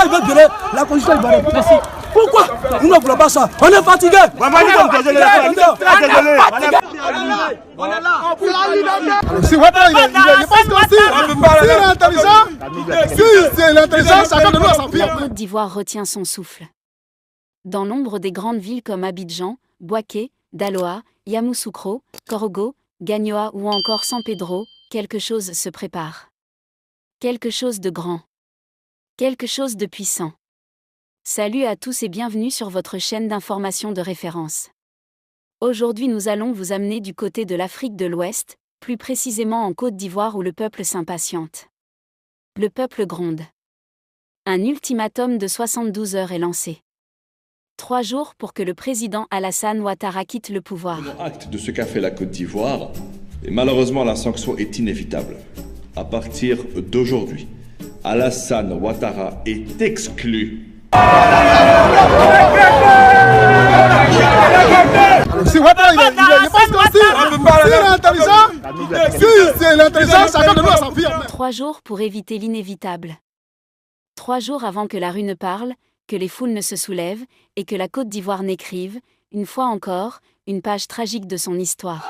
il veut violer la constitution ivoirienne. Merci. Pourquoi vous ne voulez pas ça? On est fatigué. On est là. Si Ouattara il pense que s'il est intelligent, si c'est l'intelligence, chacun de nous a sa vie. La Côte d'Ivoire retient son souffle. Dans l'ombre des grandes villes comme Abidjan, Bouaké, Daloa, Yamoussoukro, Korogo, Gagnoa ou encore San Pedro, quelque chose se prépare. Quelque chose de grand. Quelque chose de puissant. Salut à tous et bienvenue sur votre chaîne d'information de référence. Aujourd'hui nous allons vous amener du côté de l'Afrique de l'Ouest, plus précisément en Côte d'Ivoire où le peuple s'impatiente. Le peuple gronde. Un ultimatum de 72 heures est lancé. 3 jours pour que le président Alassane Ouattara quitte le pouvoir. Prenons acte de ce qu'a fait la Côte d'Ivoire et malheureusement la sanction est inévitable. À partir d'aujourd'hui, Alassane Ouattara est exclu. Si Ouattara il pense que s'il est intelligent, si c'est l'intelligence, chacun de nous a sa vie. 3 jours pour éviter l'inévitable. 3 jours avant que la rue ne parle, que les foules ne se soulèvent, et que la Côte d'Ivoire n'écrive, une fois encore, une page tragique de son histoire.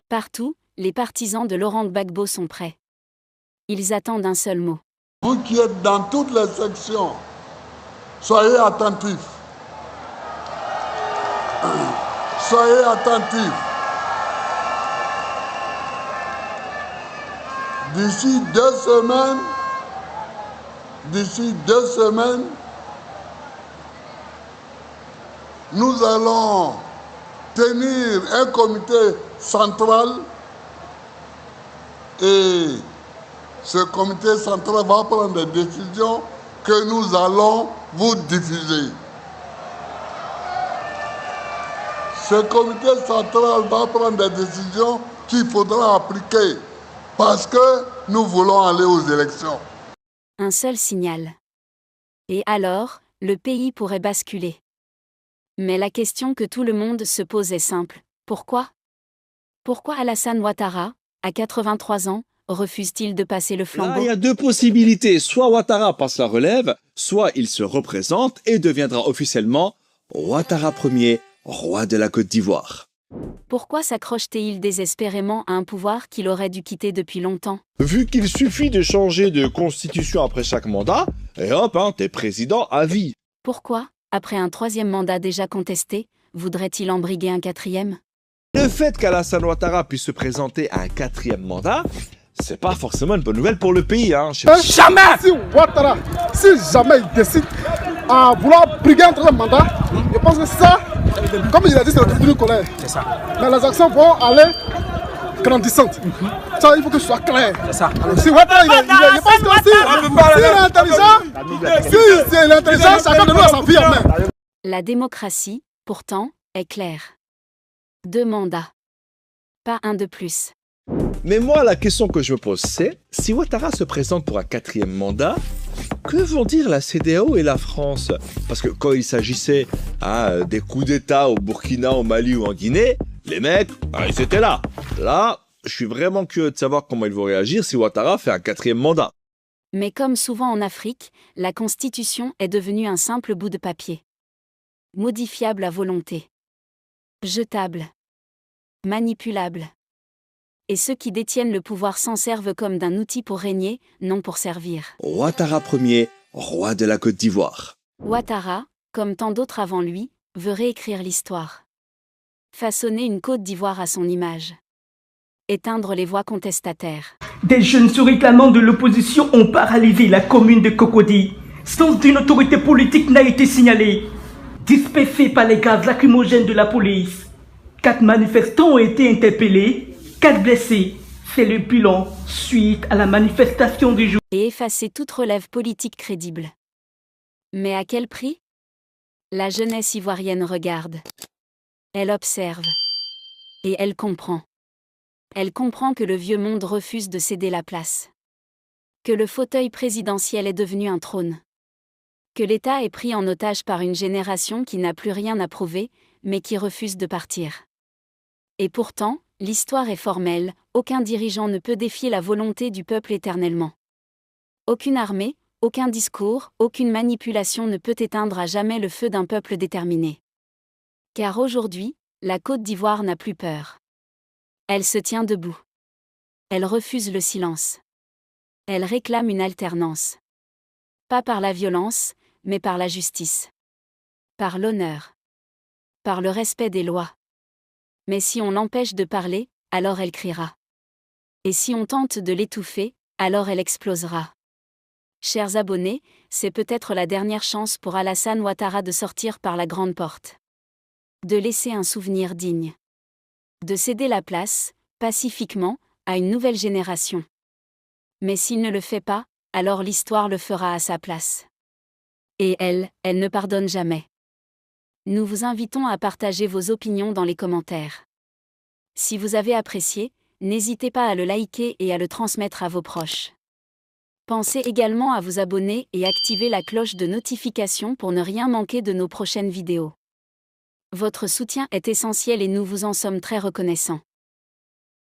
Partout, les partisans de Laurent Gbagbo sont prêts. Ils attendent un seul mot. Vous qui êtes dans toutes les sections, soyez attentifs. Soyez attentifs. D'ici 2 semaines, nous allons tenir un comité central et ce comité central va prendre des décisions que nous allons vous diffuser. Ce comité central va prendre des décisions qu'il faudra appliquer parce que nous voulons aller aux élections. Un seul signal. Et alors, le pays pourrait basculer. Mais la question que tout le monde se pose est simple. Pourquoi? Pourquoi Alassane Ouattara, à 83 ans, refuse-t-il de passer le flambeau? Là, il y a 2 possibilités. Soit Ouattara passe la relève, soit il se représente et deviendra officiellement Ouattara Ier, roi de la Côte d'Ivoire. Pourquoi s'accroche-t-il désespérément à un pouvoir qu'il aurait dû quitter depuis longtemps? Vu qu'il suffit de changer de constitution après chaque mandat, et hop, t'es président à vie. Pourquoi, après un 3e mandat déjà contesté, voudrait-il en briguer un 4e? Le fait qu'Alassane Ouattara puisse se présenter à un 4e mandat, c'est pas forcément une bonne nouvelle pour le pays. Jamais! Si Ouattara, si jamais il décide à vouloir briguer un 3e mandat, je pense que ça, comme il a dit, c'est le début de colère. C'est ça. Mais les actions vont aller grandissantes. Ça, il faut que ce soit clair. C'est ça. Si Ouattara il pense que s'il est intelligent, si c'est l'intelligence, chacun de nous a sa vie en main. La démocratie, pourtant, est claire. 2 mandats. Pas un de plus. Mais moi, la question que je me pose, c'est si Ouattara se présente pour un 4e mandat, que vont dire la CEDEAO et la France? Parce que quand il s'agissait des coups d'État au Burkina, au Mali ou en Guinée, les mecs, ils étaient là. Là, je suis vraiment curieux de savoir comment ils vont réagir si Ouattara fait un 4e mandat. Mais comme souvent en Afrique, la Constitution est devenue un simple bout de papier. Modifiable à volonté. Jetable. Manipulable. Et ceux qui détiennent le pouvoir s'en servent comme d'un outil pour régner, non pour servir. Ouattara Ier, roi de la Côte d'Ivoire. Ouattara, comme tant d'autres avant lui, veut réécrire l'histoire. Façonner une Côte d'Ivoire à son image. Éteindre les voix contestataires. Des jeunes se réclamant de l'opposition ont paralysé la commune de Cocody, sans qu'une autorité politique n'a été signalée. Dispersés par les gaz lacrymogènes de la police, 4 manifestants ont été interpellés, 4 blessés. C'est le bilan suite à la manifestation du jour. Et effacer toute relève politique crédible. Mais à quel prix? La jeunesse ivoirienne regarde. Elle observe. Et elle comprend. Elle comprend que le vieux monde refuse de céder la place. Que le fauteuil présidentiel est devenu un trône. Que l'État est pris en otage par une génération qui n'a plus rien à prouver, mais qui refuse de partir. Et pourtant, l'histoire est formelle, aucun dirigeant ne peut défier la volonté du peuple éternellement. Aucune armée, aucun discours, aucune manipulation ne peut éteindre à jamais le feu d'un peuple déterminé. Car aujourd'hui, la Côte d'Ivoire n'a plus peur. Elle se tient debout. Elle refuse le silence. Elle réclame une alternance. Pas par la violence, mais par la justice. Par l'honneur. Par le respect des lois. Mais si on l'empêche de parler, alors elle criera. Et si on tente de l'étouffer, alors elle explosera. Chers abonnés, c'est peut-être la dernière chance pour Alassane Ouattara de sortir par la grande porte. De laisser un souvenir digne. De céder la place, pacifiquement, à une nouvelle génération. Mais s'il ne le fait pas, alors l'histoire le fera à sa place. Et elle ne pardonne jamais. Nous vous invitons à partager vos opinions dans les commentaires. Si vous avez apprécié, n'hésitez pas à le liker et à le transmettre à vos proches. Pensez également à vous abonner et activer la cloche de notification pour ne rien manquer de nos prochaines vidéos. Votre soutien est essentiel et nous vous en sommes très reconnaissants.